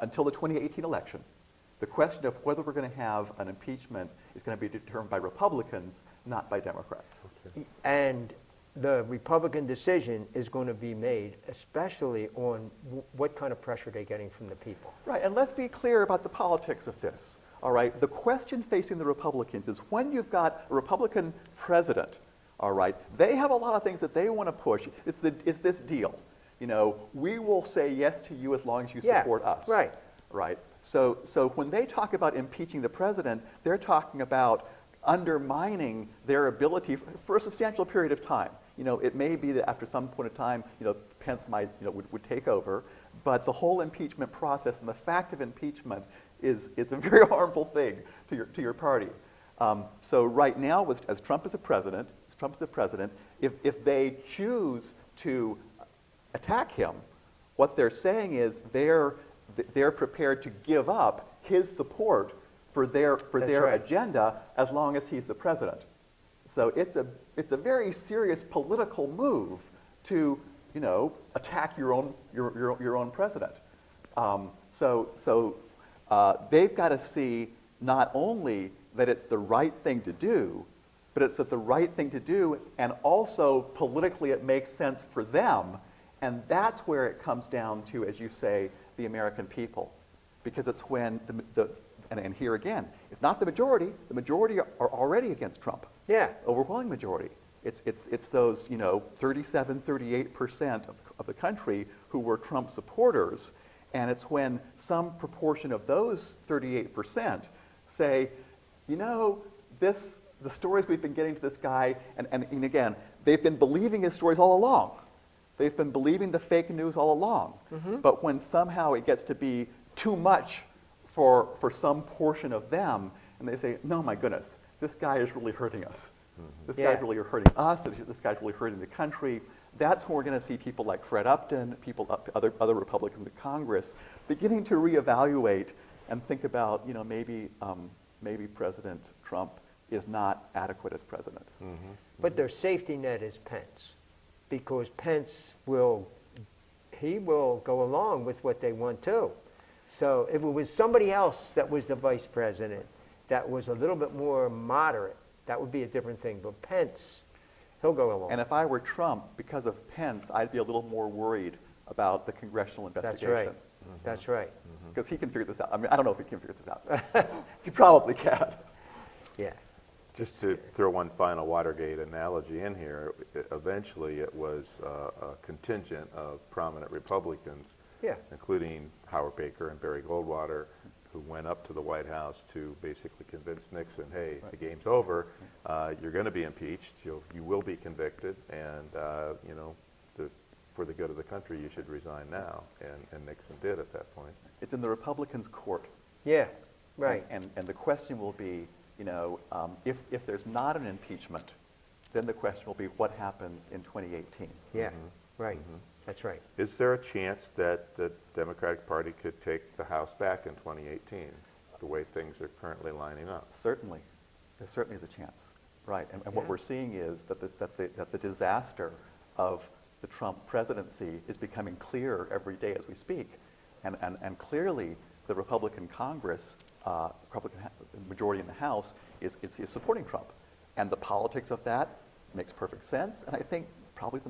until the 2018 election. The question of whether we're going to have an impeachment is going to be determined by Republicans, not by Democrats. Okay. And the Republican decision is going to be made especially on what kind of pressure they're getting from the people. Right, and let's be clear about the politics of this. All right, the question facing the Republicans is when you've got a Republican president, all right, they have a lot of things that they want to push. It's this deal. We will say yes to you as long as you support us. Right. Right. So when they talk about impeaching the president, they're talking about undermining their ability for a substantial period of time. It may be that after some point of time, Pence might, would take over, but the whole impeachment process and the fact of impeachment is a very harmful thing to your party. So right now, as Trump is a president, if they choose to attack him, what they're saying is they're prepared to give up his support for their agenda as long as he's the president. So it's a very serious political move to attack your own president. So they've got to see not only that it's the right thing to do, but it's the right thing to do, and also politically it makes sense for them, And that's where it comes down to, as you say, the American people. Because it's when and here again, it's not the majority are already against Trump. Yeah. Overwhelming majority. It's those, 37, 38% of the country who were Trump supporters. And it's when some proportion of those 38% say, the stories we've been getting to this guy, and again, they've been believing his stories all along. They've been believing the fake news all along. Mm-hmm. But when somehow it gets to be too much for some portion of them, and they say, no, my goodness, this guy is really hurting us. This guy's really hurting us, this guy's really hurting the country. That's when we're going to see people like Fred Upton, other Republicans in Congress, beginning to reevaluate and think about, maybe President Trump is not adequate as president. Mm-hmm. But their safety net is Pence, because Pence will go along with what they want to. So if it was somebody else that was the vice president that was a little bit more moderate, that would be a different thing. But Pence, he'll go along. And if I were Trump, because of Pence, I'd be a little more worried about the congressional investigation. That's right. Mm-hmm. That's right. Because he can figure this out. I mean, I don't know if he can figure this out. He probably can. Yeah. Just to throw one final Watergate analogy in here, eventually it was a contingent of prominent Republicans, including Howard Baker and Barry Goldwater, who went up to the White House to basically convince Nixon, hey, the game's over, you're going to be impeached, you will be convicted, and for the good of the country, you should resign now. And Nixon did at that point. It's in the Republicans' court. Yeah, right. And the question will be, if there's not an impeachment, then the question will be what happens in 2018. Yeah, right. That's right. Is there a chance that the Democratic Party could take the House back in 2018, the way things are currently lining up? Certainly. There certainly is a chance. Right. And what we're seeing is that the disaster of the Trump presidency is becoming clearer every day as we speak. And clearly, the Republican Congress, Republican majority in the House, is supporting Trump. And the politics of that makes perfect sense. And I think probably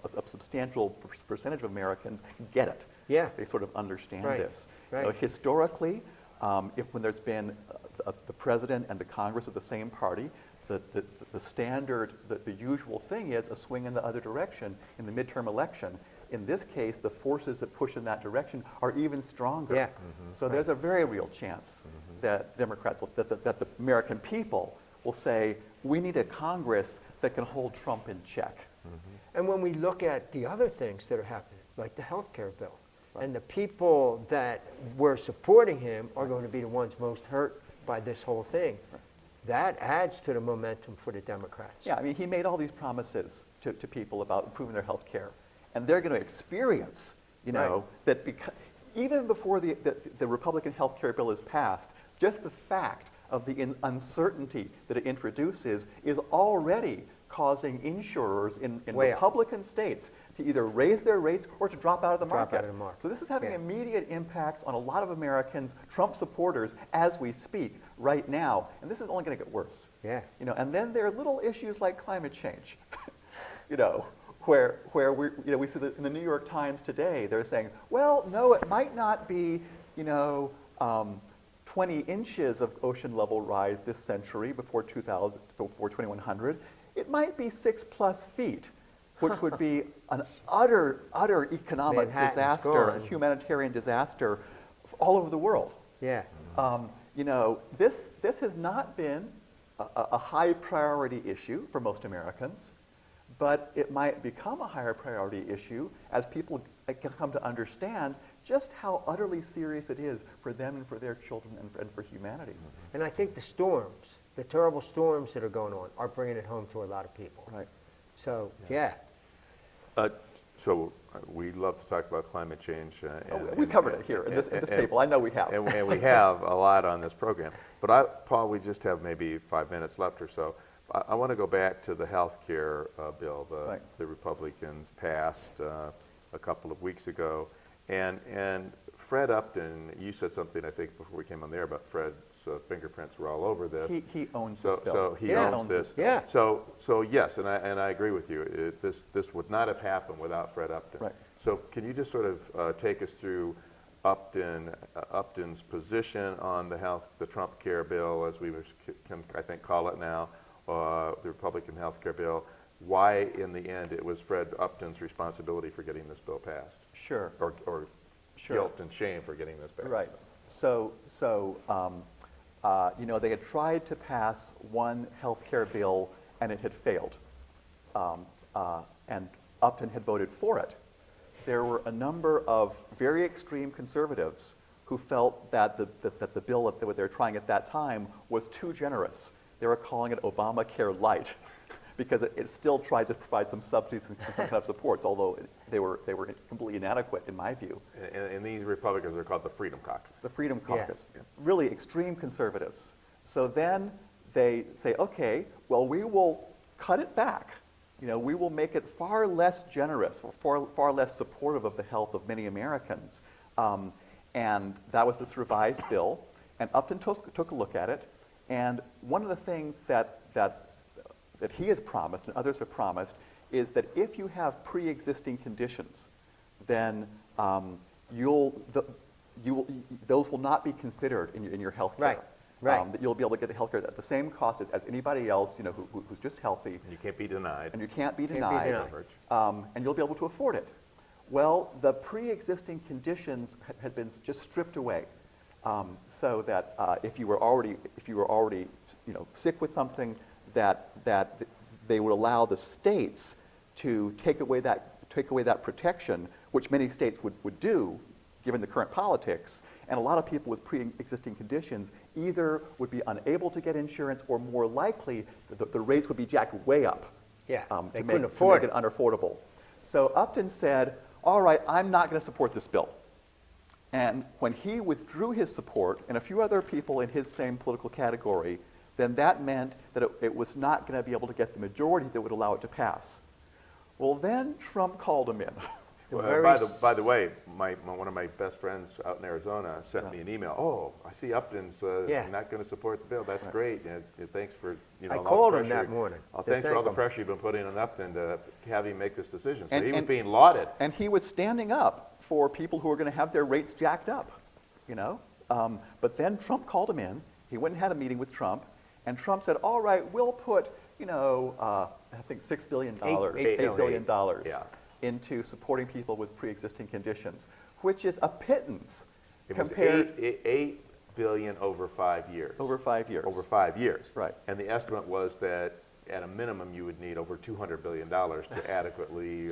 a substantial percentage of Americans get it. Yeah. They sort of understand this. Right. Historically, when there's been the president and the Congress of the same party, the standard, the usual thing is a swing in the other direction in the midterm election. In this case, the forces that push in that direction are even stronger. Yeah. So there's a very real chance that Democrats, that the American people will say, we need a Congress that can hold Trump in check. And when we look at the other things that are happening, like the health care bill, and the people that were supporting him are going to be the ones most hurt by this whole thing, that adds to the momentum for the Democrats. Yeah, I mean, he made all these promises to people about improving their health care. And they're going to experience, that even before the Republican health care bill is passed, just the fact of the uncertainty that it introduces is already causing insurers in Republican states to either raise their rates or to drop out of the market. So this is having immediate impacts on a lot of Americans, Trump supporters, as we speak right now. And this is only going to get worse. Yeah. And then there are little issues like climate change, where we see that in the New York Times today, they're saying, well, no, it might not be, 20 inches of ocean level rise this century before 2100. It might be 6+ feet, which would be an utter economic disaster, a humanitarian disaster all over the world. Yeah. This has not been a high priority issue for most Americans, but it might become a higher priority issue as people come to understand just how utterly serious it is for them and for their children and for humanity. And I think the storms, the terrible storms that are going on, are bringing it home to a lot of people. Right. So, So we love to talk about climate change. We covered it here at this table. I know we have. And we have a lot on this program. But Paul, we just have maybe 5 minutes left or so. I want to go back to the health care bill the Republicans passed a couple of weeks ago. And Fred Upton, you said something, I think, before we came on there about Fred's fingerprints were all over this. He owns So, this bill. so he Yeah. owns this. Yeah. So yes, and I agree with you. This would not have happened without Fred Upton. Right. So can you just sort of take us through Upton's position on the Trump care bill, as we can, I think, call it now, the Republican health care bill, why in the end it was Fred Upton's responsibility for getting this bill passed, Sure. or Sure. guilt and shame for getting this passed? Right. So you know, they had tried to pass one health care bill and it had failed. And Upton had voted for it. There were a number of very extreme conservatives who felt that the bill that they were trying at that time was too generous. They were calling it Obamacare Light because it still tried to provide some subsidies and some kind of supports, although they were completely inadequate in my view. And these Republicans are called the Freedom Caucus. The Freedom Yeah. Caucus, really extreme conservatives. So then they say, okay, well, we will cut it back. You know, we will make it far less generous or far less supportive of the health of many Americans. And that was this revised bill. And Upton took a look at it. And one of the things that he has promised and others have promised is that if you have pre-existing conditions, then those will not be considered in your health care. Right. Right. That you'll be able to get the health care at the same cost as anybody else, you know, who's just healthy. And you can't be denied. And you can't be be denied. denied. And you'll be able to afford it. Well, the pre-existing conditions had been just stripped away, so that if you were already, you know, sick with something, that they would allow the states to take away that protection, which many states would do, given the current politics. And a lot of people with pre-existing conditions either would be unable to get insurance, or more likely, the rates would be jacked way up. Yeah, they to couldn't make afford it unaffordable. So Upton said, all right, I'm not going to support this bill. And when he withdrew his support, and a few other people in his same political category, then that meant that it was not going to be able to get the majority that would allow it to pass. Well, then Trump called him in. By the way, one of my best friends out in Arizona sent me an email. Oh, I see Upton's not going to support the bill. That's great. And thanks for I all the called him pressure. that morning. Thanks for all the him. pressure you've been putting on Upton to have him make this decision. So And- he was and- being lauded. And he was standing up for people who were going to have their rates jacked up, you know. But then Trump called him in. He went and had a meeting with Trump, and Trump said, all right, we'll put, you know, I think $6 billion, $8 billion Yeah. into supporting people with pre-existing conditions, which is a pittance It was compared $8 billion over 5 years. over 5 years. Over 5 years. Right. And the estimate was that at a minimum you would need over $200 billion to adequately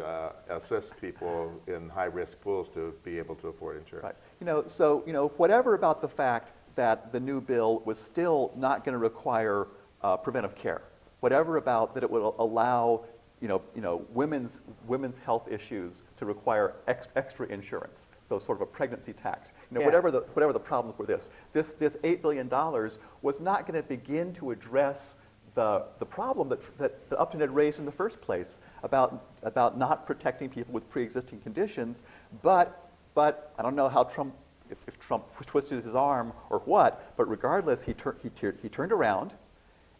assist people in high-risk pools to be able to afford insurance. Right. You know, so, you know, whatever about the fact that the new bill was still not going to require preventive care, whatever about that it would allow, you know, women's health issues to require extra insurance, so sort of a pregnancy tax. You know, Yeah. whatever the problems were, this $8 billion was not going to begin to address the problem that Upton had raised in the first place about not protecting people with pre-existing conditions, but I don't know how Trump, if Trump twisted his arm or what, but regardless, he turned around,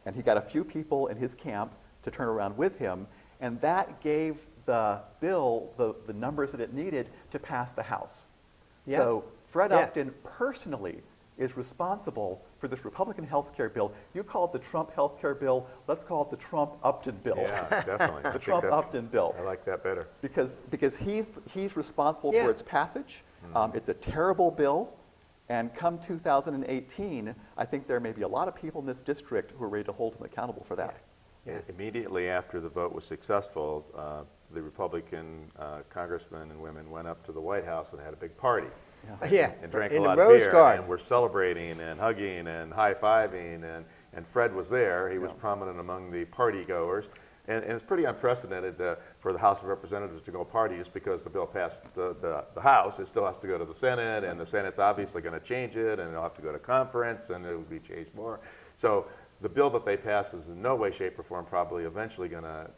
and he got a few people in his camp to turn around with him, and that gave the bill the numbers that it needed to pass the House. Yeah. So Fred Yeah. Upton personally is responsible for this Republican health care bill. You call it the Trump health care bill, let's call it the Trump-Upton bill. Yeah, definitely. I The think Trump-Upton bill. I like that better. Because he's responsible Yeah. for its passage. It's a terrible bill, and come 2018, I think there may be a lot of people in this district who are ready to hold him accountable for that. Yeah. Immediately after the vote was successful, the Republican congressmen and women went up to the White House and had a big party. Yeah, And drank in a the lot Rose of beer, Garden. and were celebrating and hugging and high-fiving, and Fred was there. He was prominent among the party goers. And it's pretty unprecedented for the House of Representatives to go party just because the bill passed the House. It still has to go to the Senate, and the Senate's obviously going to change it, and it'll have to go to conference, and it will be changed more. So the bill that they passed is in no way, shape, or form probably eventually going to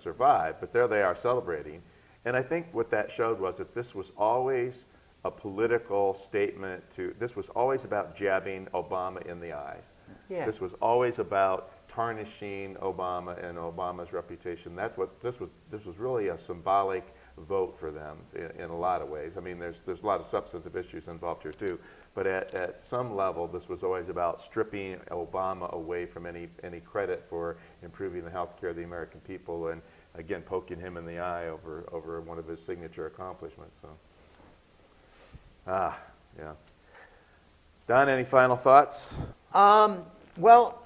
survive, but there they are celebrating. And I think what that showed was that this was always a political statement this was always about jabbing Obama in the eyes. Yeah. This was always about tarnishing Obama and Obama's reputation. That's what this was really a symbolic vote for them in a lot of ways. I mean, there's a lot of substantive issues involved here too, but at some level, this was always about stripping Obama away from any credit for improving the health care of the American people, and again, poking him in the eye over one of his signature accomplishments. So, yeah. Don, any final thoughts? Well,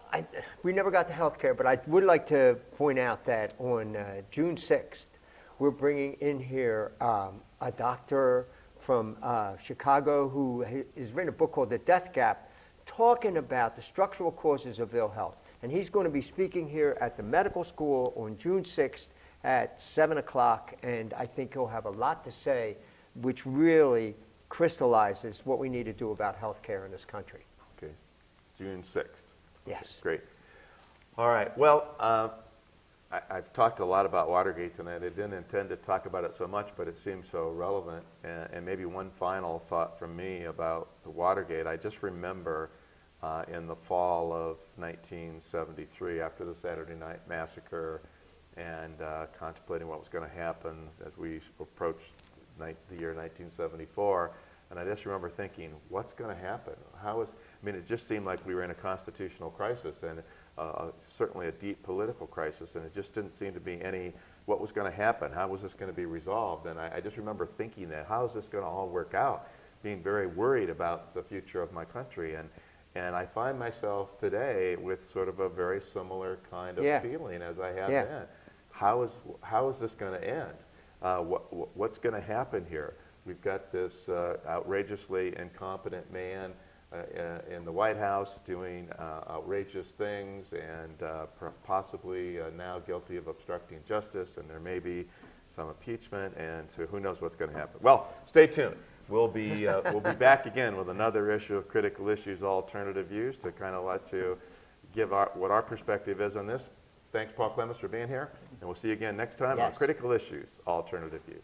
we never got to health care, but I would like to point out that on June 6th, we're bringing in here a doctor from Chicago who has written a book called The Death Gap, talking about the structural causes of ill health. And he's going to be speaking here at the medical school on June 6th at 7 o'clock, and I think he'll have a lot to say, which really crystallizes what we need to do about health care in this country. Okay, June 6th. Yes. Great. All right. Well, I've talked a lot about Watergate tonight. I didn't intend to talk about it so much, but it seems so relevant. And maybe one final thought from me about the Watergate. I just remember in the fall of 1973, after the Saturday Night Massacre, and contemplating what was going to happen as we approached the year 1974. And I just remember thinking, what's going to happen? It just seemed like we were in a constitutional crisis, and certainly a deep political crisis, and it just didn't seem to be what was going to happen? How was this going to be resolved? And I just remember thinking that, how is this going to all work out? Being very worried about the future of my country. And I find myself today with sort of a very similar kind of feeling as I have then. How is this going to end? What's going to happen here? We've got this outrageously incompetent man in the White House doing outrageous things and possibly now guilty of obstructing justice, and there may be some impeachment, and so who knows what's going to happen. Well, stay tuned. We'll be back again with another issue of Critical Issues Alternative Views to kind of let you give what our perspective is on this. Thanks, Paul Clements, for being here, and we'll see you again next time on Critical Issues Alternative Views.